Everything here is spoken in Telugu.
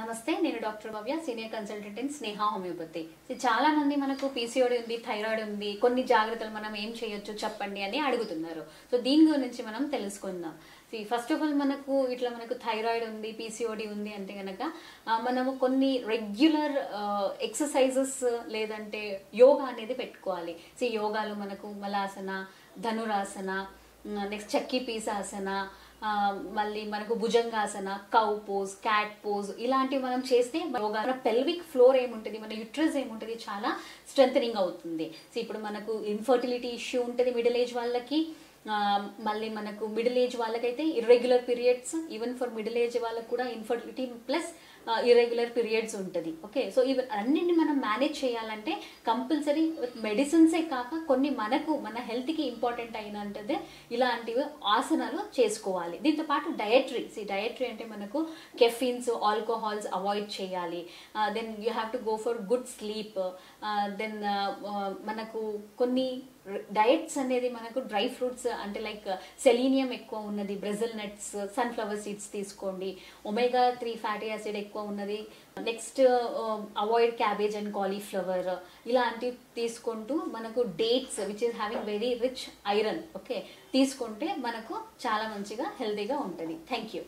నమస్తే, నేను doctor Bhavya, senior consultant in Sneha homeopathy. చాలా మంది మనకు పీసీఓడి ఉంది, థైరాయిడ్ ఉంది, కొన్ని జాగ్రత్తలు మనం ఏం చేయొచ్చు చెప్పండి అని అడుగుతున్నారు. సో దీని గురించి మనం తెలుసుకుందాం. ఫస్ట్ ఆఫ్ ఆల్ మనకు థైరాయిడ్ ఉంది, పీసీఓడి ఉంది అంటే కనుక మనము కొన్ని రెగ్యులర్ ఎక్సర్సైజెస్ లేదంటే యోగా అనేది పెట్టుకోవాలి. యోగాలు మనకు మలాసన, ధనురాసన, నెక్స్ట్ చక్కీ పీసాసన, మళ్ళీ మనకు Bhujangasana, cow pose, cat pose ఇలాంటివి మనం చేస్తే యోగా పెల్విక్ ఫ్లోర్ ఏముంటుంది, మన యుట్రస్ ఏముంటుంది చాలా స్ట్రెంథనింగ్ అవుతుంది. ఇప్పుడు మనకు ఇన్ఫర్టిలిటీ ఇష్యూ ఉంటుంది మిడిల్ ఏజ్ వాళ్ళకి, మళ్ళీ మనకు మిడిల్ ఏజ్ వాళ్ళకైతే irregular periods, even for middle age వాళ్ళకు కూడా ఇన్ఫర్టిలిటీ ప్లస్ ఇర్రెగ్యులర్ పీరియడ్స్ ఉంటుంది. ఓకే, సో ఇవి అన్నింటిని మనం మేనేజ్ చేయాలంటే కంపల్సరీ మెడిసిన్సే కాక కొన్ని మన హెల్త్కి ఇంపార్టెంట్ అయినంటే ఇలాంటివి ఆసనాలు చేసుకోవాలి. దీంతో పాటు డయటరీ అంటే మనకు కెఫిన్స్, ఆల్కహాల్స్ అవాయిడ్ చేయాలి. Then you have to go for good sleep. Then మనకు కొన్ని డయట్స్ అనేది మనకు డ్రై ఫ్రూట్స్ అంటే లైక్ సెలీనియం ఎక్కువ ఉన్నది, బ్రెజిల్ నట్స్, సన్ఫ్లవర్ సీడ్స్ తీసుకోండి. ఒమేగా 3 ఫ్యాటీ యాసిడ్ ఎక్కువ ఉన్నది. Next avoid cabbage and cauliflower ఇలాంటివి తీసుకుంటూ మనకు dates which is having very rich iron okay తీసుకుంటే మనకు చాలా మంచిగా హెల్తీగా ఉంటుంది. Thank you.